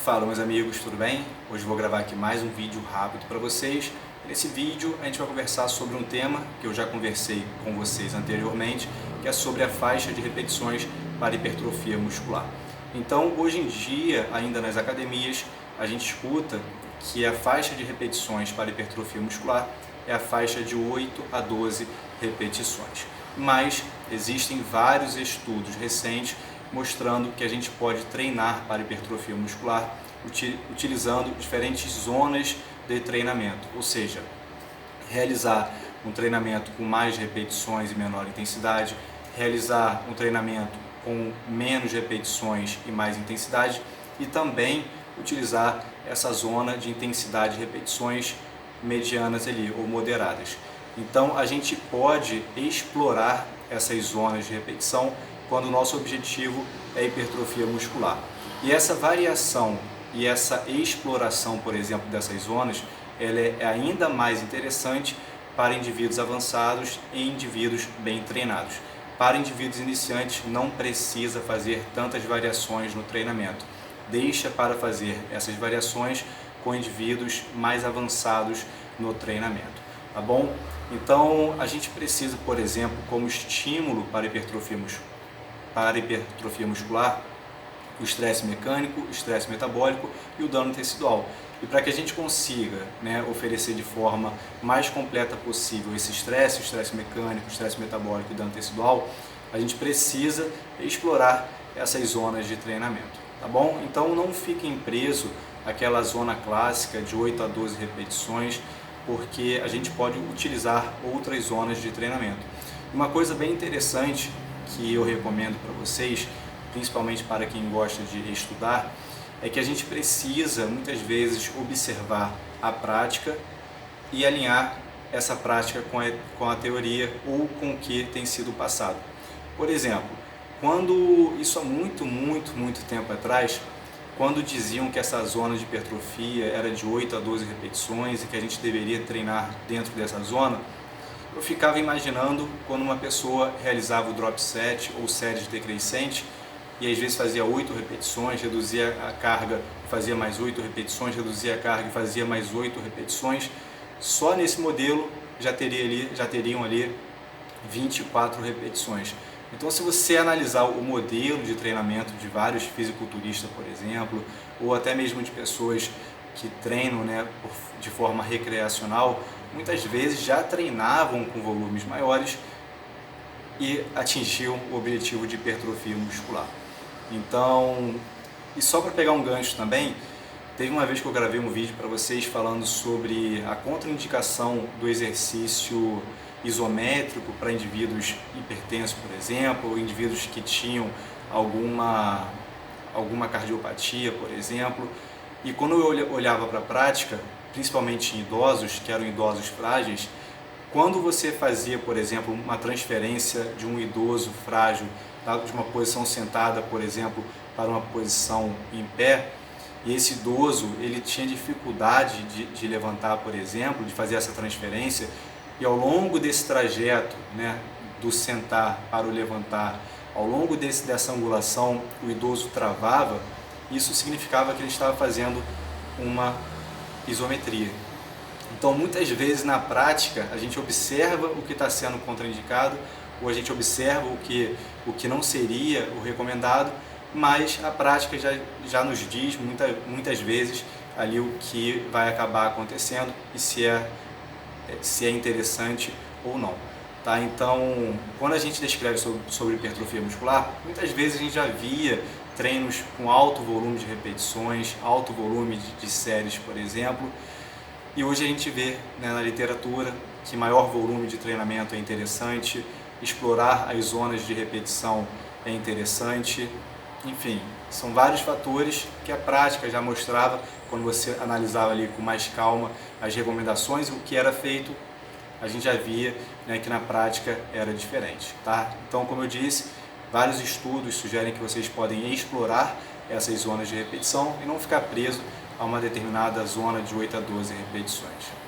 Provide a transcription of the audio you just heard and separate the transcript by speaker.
Speaker 1: Fala meus amigos, tudo bem? Hoje eu vou gravar aqui mais um vídeo rápido para vocês. Nesse vídeo a gente vai conversar sobre um tema que eu já conversei com vocês anteriormente, que é sobre a faixa de repetições para hipertrofia muscular. Então hoje em dia, ainda nas academias, a gente escuta que a faixa de repetições para hipertrofia muscular é a faixa de 8 a 12 repetições. Mas existem vários estudos recentes mostrando que a gente pode treinar para hipertrofia muscular utilizando diferentes zonas de treinamento, ou seja, realizar um treinamento com mais repetições e menor intensidade, realizar um treinamento com menos repetições e mais intensidade e também utilizar essa zona de intensidade de repetições medianas ali ou moderadas. Então a gente pode explorar essas zonas de repetição quando o nosso objetivo é hipertrofia muscular. E essa variação e essa exploração, por exemplo, dessas zonas, ela é ainda mais interessante para indivíduos avançados e indivíduos bem treinados. Para indivíduos iniciantes não precisa fazer tantas variações no treinamento. Deixa para fazer essas variações com indivíduos mais avançados no treinamento, tá bom? Então a gente precisa, por exemplo, como estímulo para hipertrofia muscular, o estresse mecânico, o estresse metabólico e o dano tecidual. E para que a gente consiga, oferecer de forma mais completa possível esse estresse, o estresse mecânico, o estresse metabólico e o dano tecidual, a gente precisa explorar essas zonas de treinamento, tá bom? Então não fiquem presos àquela zona clássica de 8 a 12 repetições, porque a gente pode utilizar outras zonas de treinamento. Uma coisa bem interessante que eu recomendo para vocês, principalmente para quem gosta de estudar, é que a gente precisa muitas vezes observar a prática e alinhar essa prática com a teoria ou com o que tem sido passado. Por exemplo, isso há muito tempo atrás, quando diziam que essa zona de hipertrofia era de 8 a 12 repetições e que a gente deveria treinar dentro dessa zona, eu ficava imaginando quando uma pessoa realizava o drop set ou séries decrescente e às vezes fazia 8 repetições, reduzia a carga, fazia mais 8 repetições, reduzia a carga e fazia mais 8 repetições. Só nesse modelo já teriam ali 24 repetições. Então, se você analisar o modelo de treinamento de vários fisiculturistas, por exemplo, ou até mesmo de pessoas que treinam de forma recreacional, muitas vezes já treinavam com volumes maiores e atingiam o objetivo de hipertrofia muscular. Então, e só para pegar um gancho também, teve uma vez que eu gravei um vídeo para vocês falando sobre a contraindicação do exercício isométrico para indivíduos hipertensos, por exemplo, ou indivíduos que tinham alguma cardiopatia, por exemplo. E quando eu olhava para a prática, principalmente em idosos, que eram idosos frágeis, quando você fazia, por exemplo, uma transferência de um idoso frágil, de uma posição sentada, por exemplo, para uma posição em pé, e esse idoso ele tinha dificuldade de levantar, por exemplo, de fazer essa transferência, e ao longo desse trajeto, do sentar para o levantar, ao longo dessa angulação, o idoso travava, isso significava que ele estava fazendo uma isometria. Então, muitas vezes na prática, a gente observa o que está sendo contraindicado, ou a gente observa o que não seria o recomendado, mas a prática já nos diz muitas vezes ali o que vai acabar acontecendo e se é interessante ou não. Tá? Então, quando a gente descreve sobre hipertrofia muscular, muitas vezes a gente já via treinos com alto volume de repetições, alto volume de séries, por exemplo, e hoje a gente vê na literatura que maior volume de treinamento é interessante, explorar as zonas de repetição é interessante, enfim, são vários fatores que a prática já mostrava quando você analisava ali com mais calma as recomendações, o que era feito, a gente já via que na prática era diferente, tá? Então, como eu disse, vários estudos sugerem que vocês podem explorar essas zonas de repetição e não ficar preso a uma determinada zona de 8 a 12 repetições.